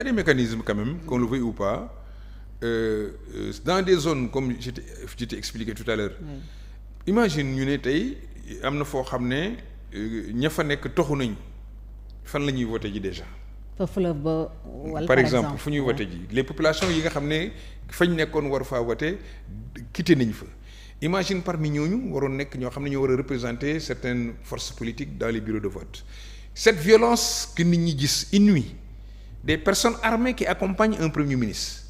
a des mécanismes quand même, qu'on le veuille ou pas, dans des zones comme je t'ai expliqué tout à l'heure. Imagine ñu ne tey am na foo xam ne ña fa nekk toxu nañ fan la ñuy voté ji déjà. fa fleuve ba wala par exemple fu ñuy voté ji les populations yi nga xam ne fañ nekkoon war faa voté quitté nañ fa. Imagine parmi ñooñu waroon nekk ñoo xam ne ñoo war a représenter certaines forces politiques dans les bureaux de vote. Cette violence que nit ñi gis inouïe des personnes armées qui accompagnent un premier ministre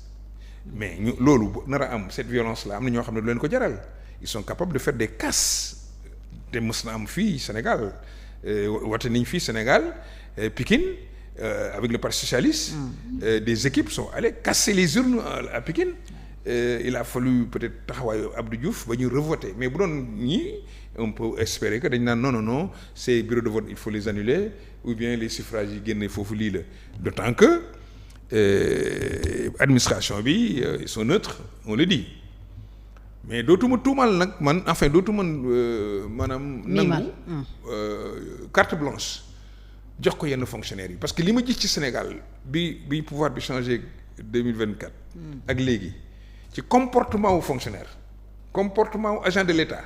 mais ñu loolu nar a am cette violence là am na ñoo xam ne du leen ko jaral. Ils sont capables de faire des casses te mës na am fii Sénégal wate nañ fii Sénégal Pikine avec le parti socialiste des équipes sont allées casser les urnes à Pikine il a fallu peut-être taxawaayu Abdou Diouf ba ñu revoter mais bu doon ñii on peut espérer que dañ naan non ces bureaux de vote il faut les annuler ou bien les suffrages yi génne foofu lii la d'autant que administration bi ils sont neutres on le dit mais dootuma tuumal nag man enfin dootuma maanaam nangu carte blanche jox ko yenn fonctionnaires yi parce que li ma gis ci Sénégal bi pouvoir bi changé 2024 ak léegi ci comportement wu fonctionnaire comportement wu agent de l'État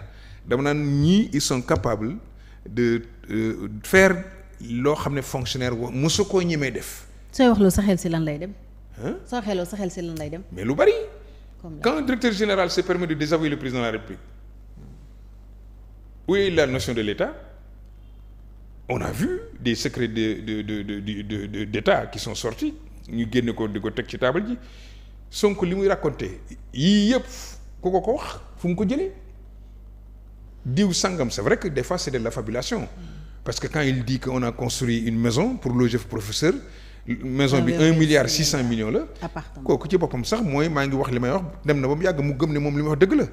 dama naan ñii ils sont capables de faire loo xam ne fonctionnaire mosu koo ñemee def. sooy wax loolu sa xel si lan lay dem. soo xeloo sa xel si lan lay dem. mais lu bari. Quand un directeur général se permet de désavouer le président de la République, où est la notion de l'État? On a vu des secrets d'État qui sont sortis ñu génne ko di ko teg ci table ji Sonko li muy raconté yii yëpp ku ko wax fu mu ko jëlee diw sangam c'est vrai que des fois c'est de l'affabulation parce que quand il dit qu'on a construit une maison pour loger professeur maison bi 1,6 milliard la kooku ci boppam sax mooy maa ngi wax li may wax dem na ba mu yàgg mu gëm ne moom li may wax dëgg la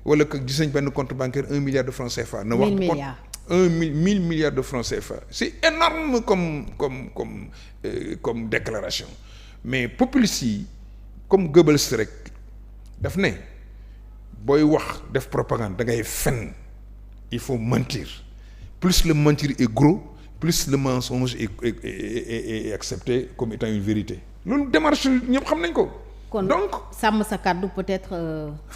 wala que gis nañ benn compte bancaire 1 milliard de francs CFA na wax 1000 milliards de francs CFA c'est énorme comme déclaration mais populistes yi comme Goebbels rek daf ne booy wax def propagande da ngay fen il faut mentir plus le mentir est gros plus le mensonge est accepté comme étant une vérité loolu démarche ñëpp xam nañ ko. donc sàmm sa kàddu peut-être.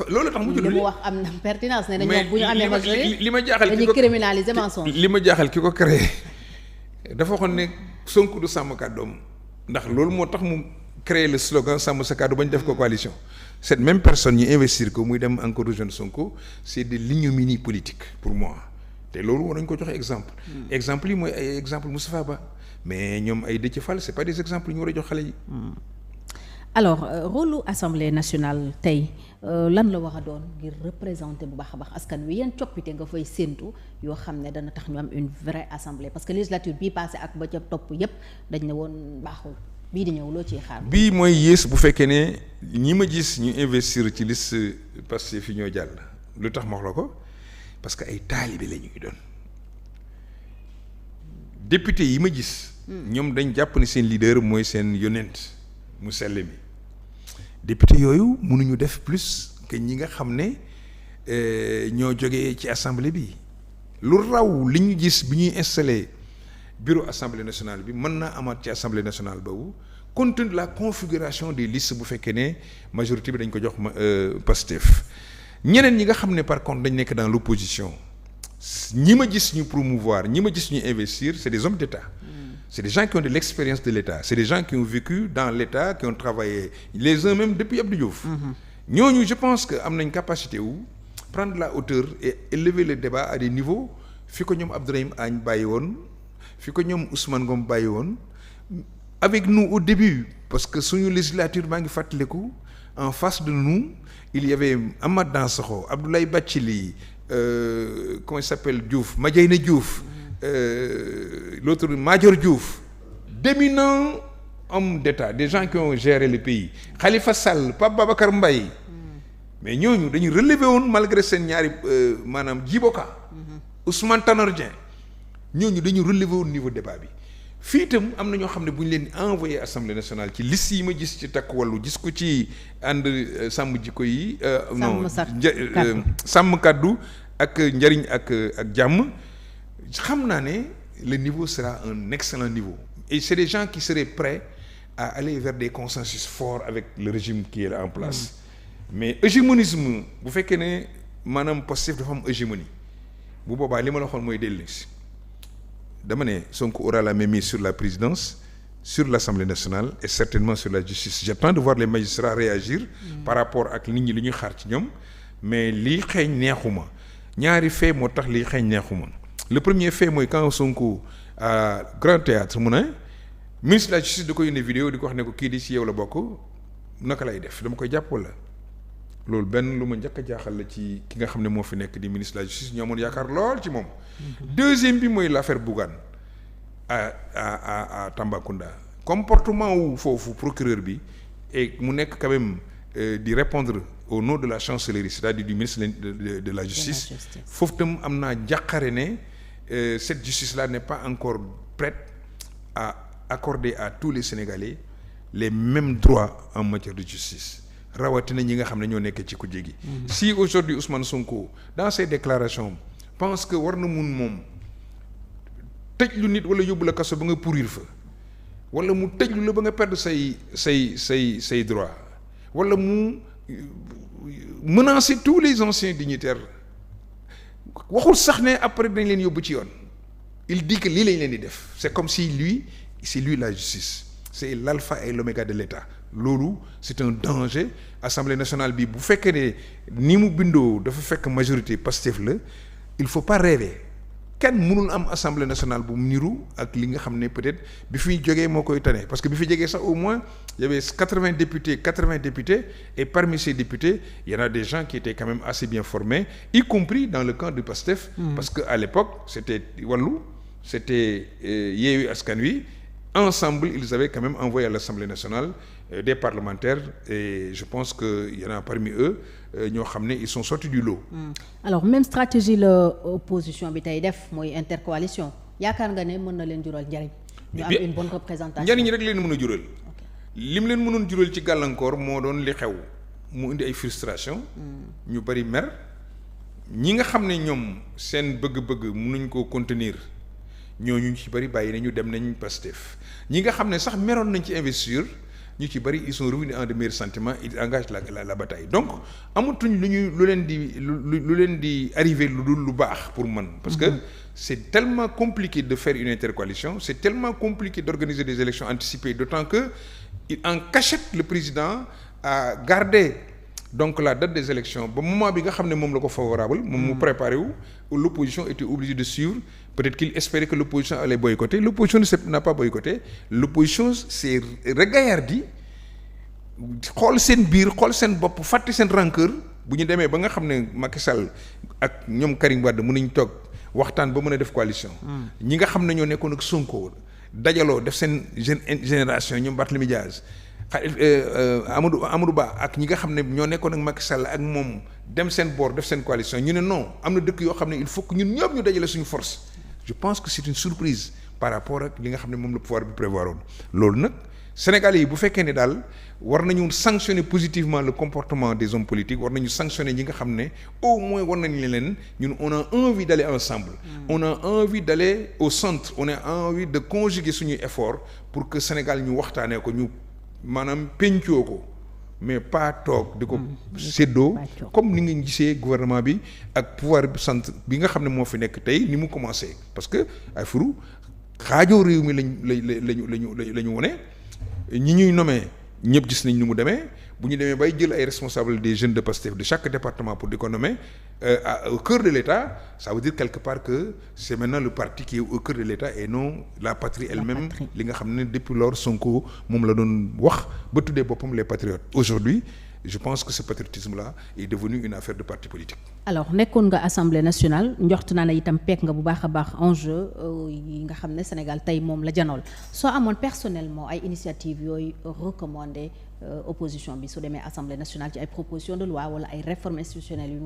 loolu tax mu li mu wax am na pertinence ne dañoo bu ñu amee majorité li ma jaaxal dañuy criminaliser mensonge. li ma jaaxal ki ko créé dafa waxoon ne Sonko du sàmm kàddoom ndax loolu moo tax mu créer le slogan sàmm sa kàddu ba ñu def ko coalition. Cette même personne ñu investir ko muy dem encore rejoindre Sonko c'est de l'ignominie politique pour moi. te loolu war nañu ko joxe exemple. exemple yi mooy ay exemple Moustapha Ba mais ñoom ay Déthié Fall c'est pas des exemples yu ñu war a jox xale yi. alors rôle lu assemblée nationale tey lan la war a doon ngir représenter bu baax a baax askan wi yan coppite nga fay séentu yoo xam ne dana tax ñu am une vraie assemblée parce que législature bii passé ak ba ca topp yépp dañ ne woon baaxul bii di ñëw loo ciy xaar. bii mooy yées bu fekkee ne ñi ma gis ñu investir ci liste Pastef fi ñoo jàll lu tax ma wax la ko. parce que ay taalibe la ñuy doon député yi ma gis. ñoom dañ jàpp ne seen leader mooy seen yonent mu sell mi député yooyu mënuñu def plus que ñi nga xam ne ñoo jógee ci assemblée bi lu raw li ñu gis bi ñuy installé bureau assemblée nationale bi mën naa amaat ci assemblée nationale boobu compte tenu de la configuration des listes bu fekkee ne majorité bi dañ ko jox Pastef. ñeneen ñi nga xam ne par contre dañ nekk dans l'opposition ñi ma gis ñu promouvoir ñi ma gis ñu investir c'est des hommes d'État c'est des gens qui ont de l'expérience de l'État c'est des gens qui ont vécu dans l'État qui ont travaillé les uns même depuis Abdou Diouf ñooñu je pense que am nañ capacité wu prendre la hauteur et élever le débat à des niveaux fi ko ñoom Abdourahim Agne bàyyi woon fi ko ñoom Ousmane Ngom bàyyi woon avec nous au début parce que suñu législature maa ngi fàttaliku en face de nous il y avait Amath Dansokho Abdoulaye Bathily comment il s'appelle Diouf Madiayna Diouf l'autre Madior Diouf d'éminents hommes d'État des gens qui ont géré le pays Khalifa Sall Pape Babacar Mbaye mais ñooñu dañu relever woon malgré seen ñaari maanaam Djiboka Ousmane Tanor Dieng ñooñu dañu relever woon niveau débat bi fii itam am na ñoo xam ne bu ñu leen envoyé assemblée nationale ci liste yi ma gis ci takk wàllu gis ko ci ànd sàmm jikko yi non sàmm kàddu ak njariñ ak jàmm xam naa ne le niveau sera un excellent niveau et c'est des gens qui seraient prêts à aller vers des consensus forts avec le régime qui est là en place. Mais hégémonisme bu fekkee ne maanaam Pastef dafa am hégémonie bu boobaa li ma la waxoon mooy dellu si dama ne Sonko aura la mainmise sur la présidence, sur l'Assemblée nationale et certainement sur la justice. J'attends de voir les magistrats réagir par rapport ak nit ñi li ñuy xaar ci ñoom, mais lii xeeñ neexuma ñaari fait moo tax lii xeeñ neexuma. Le premier fait mooy quand Sonko à Grand Théâtre mu ne ministre de la justice da ko yónnee vidéo di ko wax ne ko kii di ci yow la bokk naka lay def dama koy jàpp wala loolu benn lu ma njëkk a jaaxal la ci ki nga xam ne moo fi nekk di ministre de la justice ñoo amoon yaakaar lool ci moom. Deuxième bi mooy l'affaire Bougane à Tambacounda comportement wu foofu procureur bi et mu nekk quand même di répondre au nom de la chancellerie, c'est-à-dire du ministre de la justice foofu tam am naa jàqare ne cette justice-là n'est pas encore prête à accorder à tous les Sénégalais les mêmes droits en matière de justice rawatina ñi nga xam ne ñoo nekk ci kujje gi. Si aujourd'hui Ousmane Sonko dans ses déclarations pense que war na mun moom tëj lu nit wala yóbbu la kaso ba nga pourrir fa wala mu tëj lu la ba nga perdre say droits wala mu menacer tous les anciens dignitaires waxul sax ne après dañ leen yóbbu ci yoon il dit que lii lañ leen di def c'est comme si c'est lui la justice c'est l'alpha et l'oméga de l'État loolu c'est un danger. Assemblée nationale bi bu fekkee ne ni mu bindoo dafa fekk majorité Pastef la il faut pas rêver kenn mënul am assemblée nationale bu niru ak li nga xam ne peut-être bi fiy jógee moo koy tane parce que bi fi jógee sax au moins il y avait 80 députés et parmi ces députés il y en a des gens qui étaient quand même assez bien formés y compris dans le camp de Pastef parce que à l'époque c'était Wallu c'était Yewwi Askan Wi ensemble ils avaient quand même envoyé à l'Assemblée nationale des parlementaires et je pense que il y en a parmi eux ñoo xam ne ils sont sortis du lot. Alors même stratégie la opposition bi tey def mooy intercoalition yaakaar nga ne mën na leen jural njariñ. ñu am une bonne représentation njariñ rek leen mën a jural. lim leen mënoon jural ci gàllankoor moo doon li xew mu indi ay frustration ñu bari mer ñi nga xam ne ñoom seen bëgg-bëgg mënuñ koo contenir ñooñu ci bari bàyyi nañu dem nañ Pastef ñi nga xam ne sax meroon nañ ci investiture. ñu ci bari ils sont revenus en de meilleurs sentiments ils engagent la bataille donc amatuñ lu leen di arrivé lu dul lu baax pour man parce que c'est tellement compliqué de faire une intercoalition c'est tellement compliqué d'organiser des élections anticipées d'autant que en cachette le président a gardé donc la date des élections ba moment bi nga xam ne moom la ko favorable moom mu préparé wu l'opposition était obligée de suivre peut-être qu'il espérait que l'opposition allait boycotter l'opposition n'a pas boycotté l'opposition s'est regaillardie xool seen biir xool seen bopp fàtte seen rancœur bu ñu demee ba nga xam ne Macky Sall ak ñoom Karim Wade mën nañ toog waxtaan ba mën a def coalition ñi nga xam ne ñoo nekkoon ak Sonko dajaloo def seen génération ñoom Barthélémy Dias Amadou Ba ak ñi nga xam ne ñoo nekkoon ak Macky Sall ak moom dem seen boor def seen coalition ñu ne non am na dëkk yoo xam ne il faut que ñun ñëpp ñu dajale suñu force je pense que c'est une surprise par rapport ak li nga xam ne moom la pouvoir bi prévoir woon loolu nag Sénégalais yi bu fekkee ne daal war nañu sanctionner positivement le comportement des hommes politiques war nañu sanctionner ñi nga xam ne au moins war nañu leen ñun on a envie d'aller ensemble on a envie d'aller au centre on a envie de conjuguer suñuy effort pour que Sénégal ñu waxtaanee ko ñu maanaam pencoo ko mais pas toog di ko séddoo comme ni nga gisee gouvernement bi ak pouvoir bi centre bi nga xam ne moo fi nekk tey ni mu commencé parce que ay furu xaajoo réew mi lañu wone ñi ñuy nommé ñëpp gis nañ ni mu demee bu ñu demee bay jël ay responsables des jeunes de Pastef de chaque département pour di ko nommer au cœur de l'État ça veut dire quelque part que c'est maintenant le parti qui est au cœur de l'État et non la patrie elle-même li nga xam ne depuis lors Sonko moom la doon wax ba tuddee boppam les patriotes aujourd'hui je pense que ce patriotisme-là est devenu une affaire de parti politique. Alors nekkoon nga Assemblée nationale njort naa ne itam peek nga bu baax a baax enjeu yi nga xam ne Sénégal tey moom la janool soo amoon personnellement ay initiatives yooyu recommander opposition bi su demee Assemblée nationale ci ay propositions de loi wala ay réformes institutionnelles yu